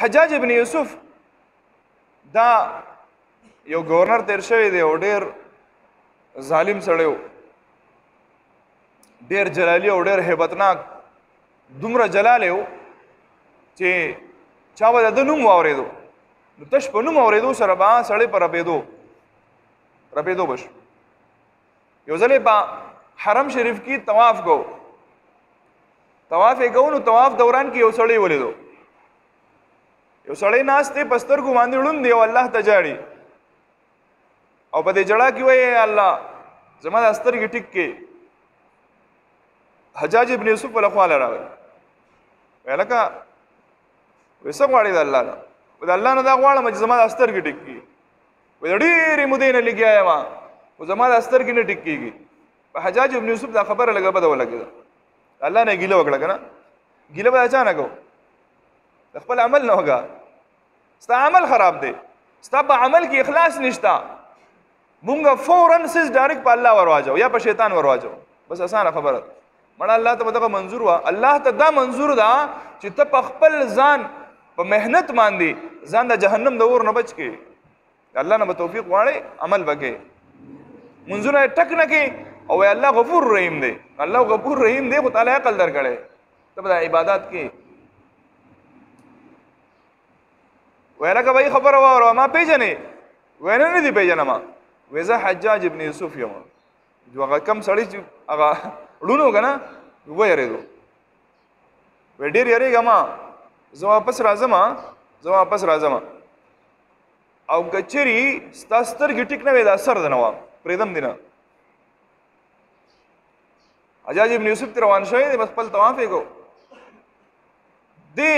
حجاج ابن یوسف دا یو گورنر تیر شوی دی او ډیر ظالم سړی و، ډیر جلالی او ډیر هیبتناک، دومره جلال و چې چا به د نوم واورېدو نو تش په نوم اورېدو سره به سړی په رپېدو بشو. یو ځل یې په حرم شریف کې طواف کو، طواف یې کو نو طواف دوران کې یو سړی ولیدو، یو سړی ناست دی په سترګو باندې ړوند دی او الله ته جاړي او په دې جړا کې وایي الله زما د سترګې ټیک کې. حجاج ابن یوسف له خوا راغی، ویل لکه څه غواړې د الله نه؟ د الله نه دا غواړم چې زما د سترګې ټیک کړي. وایي ډېرې مودې نه لګیا یم خو زما د سترګې نه ټیک کېږي. په حجاج ابن یوسف دا خبره لږه بده ولګېده، الله نه ګیله وکړه که نه؟ ګیله به چا نه کوو؟ د خپل عمل نه وکړه، ستا عمل خراب دی، ستا په عمل کې اخلاص نشته، مونږ فوراً سیز ډایرکټ په الله ورواچو یا په شیطان ورواچو، بس اسانه خبره ده. مړه الله ته به دغه منظور وه، الله ته دا منظور ده چې ته په خپل ځان په محنت باندې ځان د جهنم د اور نه بچ کې، الله نه به توفیق غواړې عمل به کې، منځونه یې ټک نه کې او الله غفور رحیم دی. الله غفور رحیم دی خو تعالی عقل درکړی ته به د عبادات کې. وایي لکه بهی خبره واوره ما پیژنې؟ وایي نه دي پیژنم. وایي زه حجاج ابن یوسف یم. هغه کم سړی چې هغه ړوند و که نه ویرېدو، وایي ډېر یېرېږم، زه واپس راځم او که چېرې ستا سترګې ټیک نه وې دا سر د نه وه پرېږدم دې نه. حجاج ابن یوسف ته روان شوی دی، بس خپل طواف یې کو. دې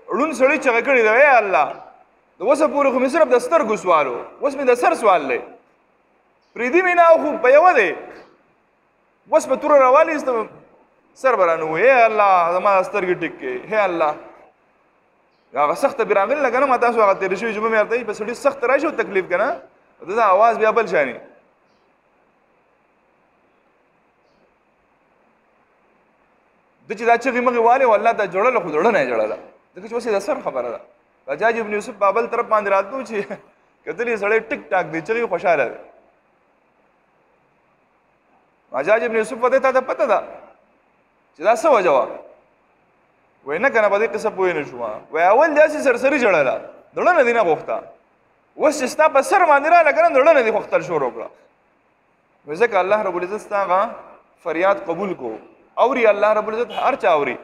ړوند سړي چغه کړې ده ای الله د اوسه پورې خو مې صرف د سترګو سوال و، اوس مې د سر سوال دی، پرېږدي مې نه خو په یوه دی، اوس به توره راوالېستم سر به رانه وایي ای الله زما سترګې ټیک کړې، هی الله. هغه سخته بې راغلې نه که نه ما تاسو هغه تېرې شوي جمعه مې ورته وایي په سړي سخت راشي او تکلیف که نه د ده اواز بیا بل شاني. ده چې دا چغې مغې والې والله دا جوړله خو زړه نه یې جوړله، ځکه چې اوس یې د سر خبره ده. حجاج ابن یوسف بابل طرف باندې راتلو چې کتل یې سړی ټیک ټاک دی، چغې خوشحاله دی. حجاج ابن یوسف ته تا ته پته ده چې دا څه وجه وه؟ وایي نه که نه په دې قصه پوه نه شوم. وایي اول داسې سرسري جړله، زړه نه دې نه غوښته، اوس چې ستا په سر باندې راغله که نه زړه نه دې غوښتل شروع کړه. وایي ځکه الله رب العزت ستا هغه فریاد قبول کو. اوري الله رب العزت هر چا اوري،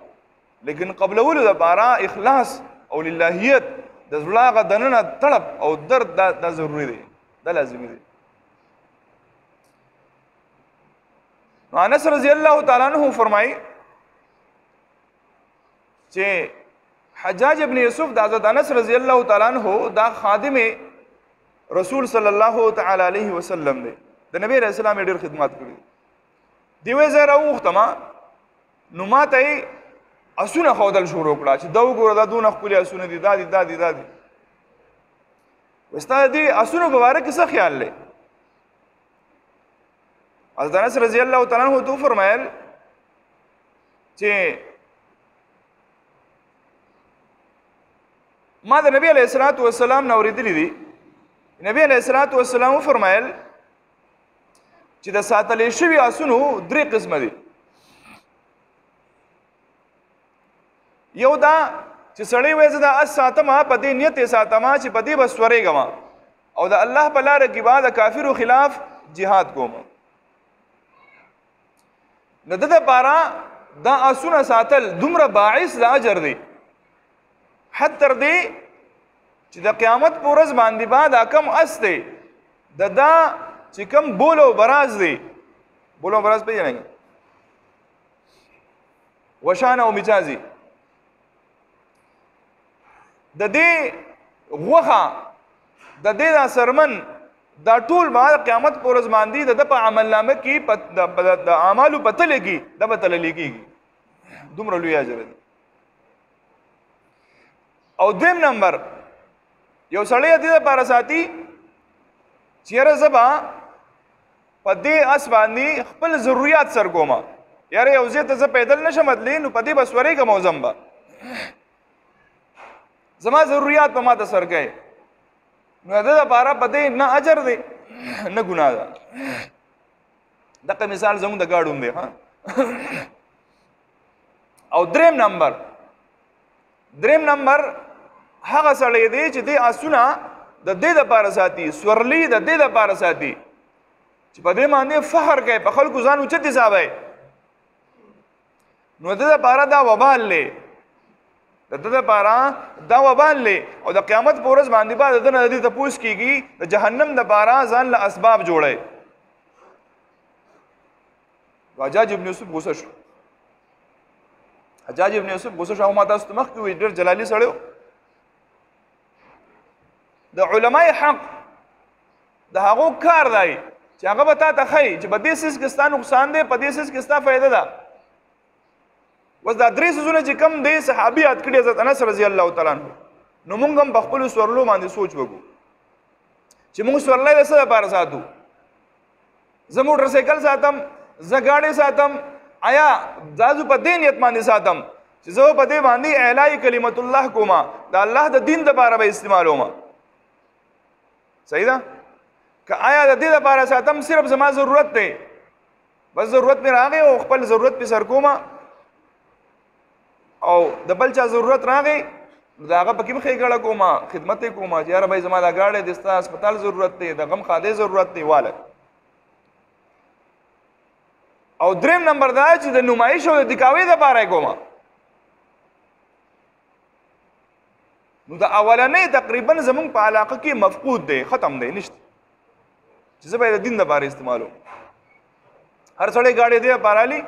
لیکن قبلولو دپاره اخلاص او للهیت د زړه هغه دننه تړپ او درد دا ضروري دی، دا لازمي دی. نو انس رضی الله تعالی عنہ فرمایي چې حجاج ابن یوسف د حضرت انس رضی الله تعالی عنہ دا خادم رسول صلی الله تعالی علیه وسلم دی، د نبی رسول الله ډېر خدمت کړي. دی وایي زه راوغوښتم نو ما ته یې اسونه ښودل شروع کړه چې دا وګوره دا دونه ښکلي اسونه دي، دا دي. وایي ستا د دې اسونو په باره کې څه خیال دی؟ حضرت انس رضی الله تعالی عنہ ته وفرمایل چې ما د نبی علیه الصلاة والسلام نه اورېدلي دي. نبی علیه الصلاة والسلام وفرمایل چې د ساتلی شوي اسونو درې قسمه دي. یو دا چې سړی وایي زه دا اس ساتمه په دې نیت یې ساتمه چې په دې به سورېږم او د الله په لاره کې به د کافرو خلاف جهاد کوم. نو د دپاره دا اسونه ساتل دومره باعث د اجر دی، حد تر دې چې د قیامت په ورځ باندې به دا کم اس دی د دا چې کم بول او براز دی، بول او براز پېژنئ وشان او مجازي، د دې غوښه د دې دا سرمن دا ټول به د قیامت په ورځ باندې د ده په عملنامه کې د اعمالو په تلې کې دا به تللی کېږي، دومره لوی اجر دی. او دویم نمبر یو سړی دې دپاره ساتي چې یاره زه به په دې اس باندې خپل ضروریات سر کومه، یاره یو ځای ته زه پیدل نشم تللی نو په دې به سورېږم او ځم به، زما ضرورت په ما ته سر کوي نو د لپاره په دې نه اجر دی نه ګناه ده دغه مثال زموږ د ګاډون دی ها او دریم نمبر هغه سړی دی چې د آسونه د دې لپاره ساتي سورلی د دې لپاره ساتي چې په دې باندې فخر کوي په خلکو ځان اوچت حسابوي نو د دې لپاره دا وبال دی د دې لپاره دا وبال دی او د قیامت په ورځ باندې به د دې تپوس کیږي د جهنم لپاره ځان له اسباب جوړي حجاج ابن یوسف غوسه شو او ما تاسو ته مخکې وي ډېر جلالي سړی و د علماء حق د هغو کار دی چې هغه به تا ته ښایي چې په دې څیز کې ستا نقصان دی په دې څیز کې ستا فایده ده اوس دا درې څیزونه چې کوم دی صحابي یاد کړي حضرت انس رضی الله تعالی عنه نو موږ هم په خپلو سورلو باندې سوچ وکړو چې موږ سورلی د څه لپاره ساتو زه موټر سایکل ساتم زه گاڑی ساتم آیا زازو په دې نیت باندې ساتم چې زه په دې باندې اعلی کلمت الله کوما د الله د دین لپاره به استعمالوم صحیح ده که آیا د دې لپاره ساتم صرف زما ضرورت دی بس ضرورت مې راغی او خپل ضرورت په سر کوما او د بل چا ضرورت راغی دا هغه پکې مخې ګړه کوما خدمت یې کوما چې یاره بھائی زما دا گاڑی د ستا هسپتال ضرورت دی د غم خادې ضرورت دی واله او دریم نمبر دا چې د نمایش او د دکاوي لپاره یې کومه نو د اولنۍ تقریبا زمونږ په علاقه کې مفقود دی ختم دی نشته چې زه به د دین لپاره استعمالوم هر سړی ګاډی دی لپاره لي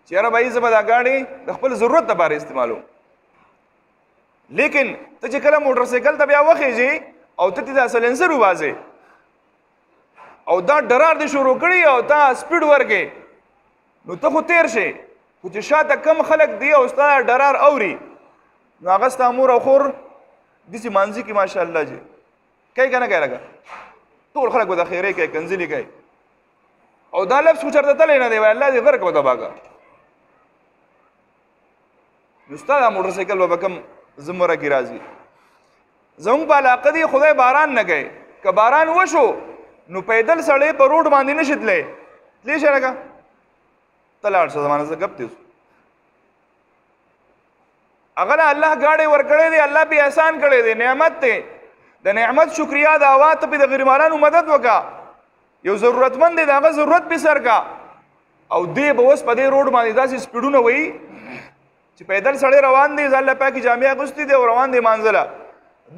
چې یاره بھائی زه به دا ګاډی د خپل ضرورت لپاره استعمالوم لیکن ته چې کله موټر سایکل ته بیا وخېږې او ته دا سلنسر وباسې او دا ډرار دې شروع کړي او تا سپیډ ورکې نو ته خو تیر شي خو چې شاته کم خلک دی او ستا ډرار اوري نو هغه ستا مور او خور داسې مانځي کې ماشاءالله جي کوي که نه کوي لکه ټول خلک به د خیرې کوي کنځلې کوي او دا لفظ خو چېرته تلی نه دی وایي الله دې غرق به تباکه نو ستا دا موټر سایکل به کم زمره کې راځي زموږ په علاقه دی خدای باران نه کوي که باران وشو نو پیدل سړی په روډ باندې نشي تلی تلی شي لکه تلاړ شه زمانه زه ګپ تېز هغه له الله ګاډی ورکړی دی الله پې احسان کړی دی نعمت دی د نعمت شکریا د هوا ته پې د غریبانانو مدد وکړه یو ضرورتمند دی د هغه ضرورت پې سر کا او دی به اوس په دې روډ باندې داسې سپیډونه وهي چې پیدل سړی روان دی ځان له پاکې جامې اغوستې دی او روان دی مانځله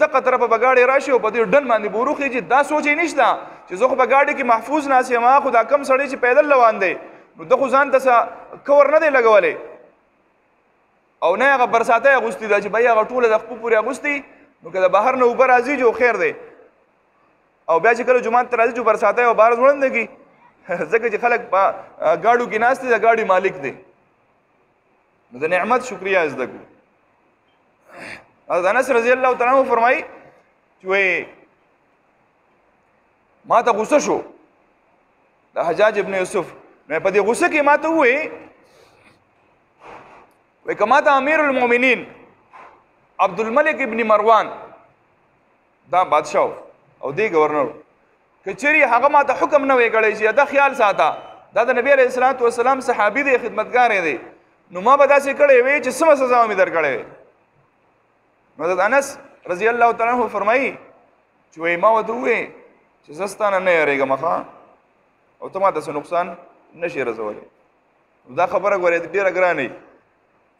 دغه طرفه به ګاډی راشي او په دې ډن باندې به وروخېږي دا سوچ یې نشته چې زه خو په ګاډي کې محفوظ ناست یم خو دا کم سړی چې پیدل روان دی نو ده خو ځان ته کور نه دی لګولی او نه هغه برساتی اغوستي ده چې بھائی هغه ټوله د خپو پورې اغوستي نو که د بهر نه اوبه راځي جو خیر دی او بیا چې کله جومات ته راځي جو برساتی او بهر ځوړنده کي ځکه چې خلک په ګاډو کې ناست دي د ګاډي مالک دی نو د نعمت شکریا زده کړو حضرت انس رضی الله تعالی عنہ فرمایي چې وایي ما ته غوسه شو د حجاج ابن یوسف نو په دې غوسه کې ما ته ووایي که ما ته امیر المؤمنین عبدالملک ابن مروان دا بادشاه او دی گورنر که چیرې هغه ما ته حکم نه وی کړی چې دا خیال ساته دا د نبی علیه الصلاة والسلام صحابي دی خدمتګار دی نو ما به داسې کړی وی چې سمه سزا مې درکړی وی نو حضرت انس رضی الله تعالی عنہ فرمایي چې وایي ما ورته ووایي چې زه ستا نه یېرېږم ښه او ته ما ته څه نقصان نشي رسولی دا خبره ګورې ډېره ګرانه وي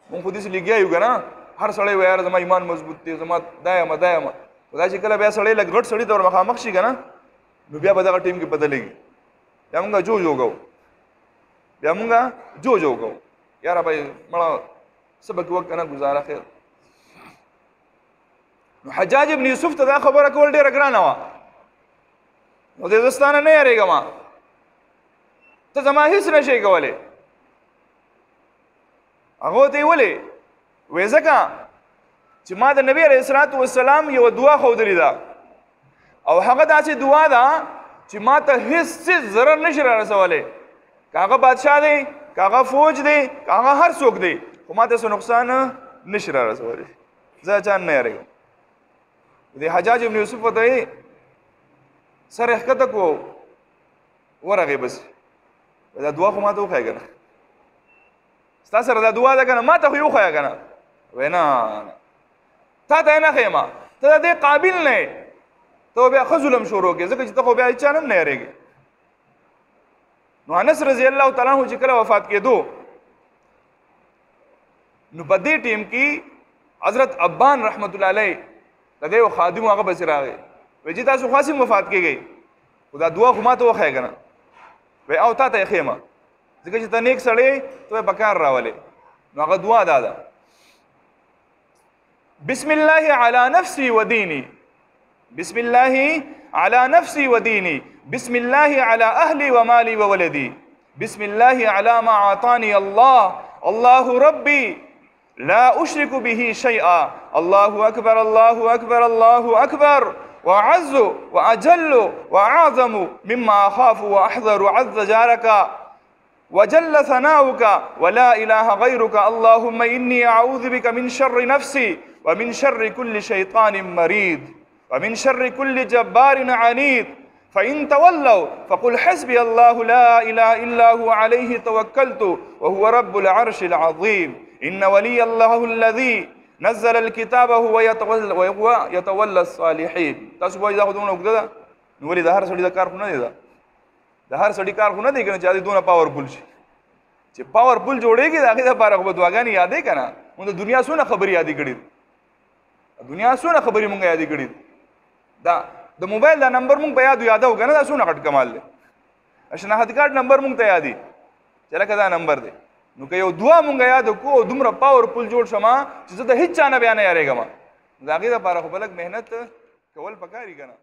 مونږ خو داسې لګیا یو که نه هر سړی وایي یاره زما ایمان مضبوط دی زما دا یم دا یم خو دا چې کله بیا سړی لږ غټ سړي ته ور مخامخ شي که نه نو بیا به دغه ټیم کې بدلېږي بیا مونږ جو کوو یاره بھائی مړه څه به کوه که نه ګزاره خیر نو حجاج ابن یوسف ته دا خبره کول ډېره ګرانه وه نو دې زه ستا نه یېرېږم ته زما هېڅ نشئ کولی هغه ته یې ولې وایي ځکه چې ما د نبي علیه الصلاة والسلام یوه دعا ښودلې ده او هغه داسې دعا ده چې ما ته هېڅ څیز ضرر نشي را رسولی که هغه بادشاه دی که هغه فوج دی که هغه هر څوک دی خو ما ته څه نقصان نشي را رسولی زه چا نه یېرېږم د حجاج ابن یوسف ته سر احکته کو ورغه بس دا دعا خو ما ته وخایګه نه ستا سره دا دعا ده کنه ما ته خو یو خایګه نه وینا تا ته نه خیمه ته دې قابل نه ته بیا خذلم شروع کې ځکه چې ته خو بیا چانم نه یریږي نو انس رضی الله تعالی عنہ چې کله وفات کېدو نو په دې ټیم کې حضرت ابان رحمت الله علیه د دې خادم هغه بس راغی وی چې تاسو خاصم وفات کېږئ خدا دعا خو ما ته وخایګه نه وی او تا ته خیمه ځکه چې ته نیک سړی ته بکار راولې نو هغه دعا دا ده بسم الله على نفسي وديني بسم الله على نفسي وديني بسم الله على أهلي ومالي وولدي بسم الله على ما أعطاني الله الله ربي لا أشرك به شيئا الله أكبر الله أكبر الله أكبر وأعز وأجل وأعظم مما أخاف وأحذر عز جارك وجل ثناؤك ولا إله غيرك اللهم إني أعوذ بك من شر نفسي ومن شر كل شيطان مريد ومن شر كل جبار عنيد فإن تولوا فقل حسبي الله لا إله إلا هو عليه توكلت وهو رب العرش العظيم إن ولي الله الذي نزل الكتاب وهو يتولى الصالحين تاسو به دا خودونه وګدا نو ولې د هر سړي د کار خو نه دی دا د هر سړي کار خو نه دی کنه چې دا دونه پاورفل شي چې پاورفل جوړېږي دا هغه د بارغ بدواګانی یادې کنه موږ د دنیا سونه خبري یادې کړې دنیا سونه خبري مونږ یادې کړې دا د موبایل دا نمبر مونږ په یادو کنه دا سونه غټ کمال دی شناخت کارت نمبر مونږ ته یادې چې لکه دا نمبر دی نو که یو دعا مونږ یاد کو دومره پاورفل جوړ شمه چې زه د هیڅ چا نه بیا نه یارېږم د هغې دپاره خو به لږ محنت کول پکاري که نه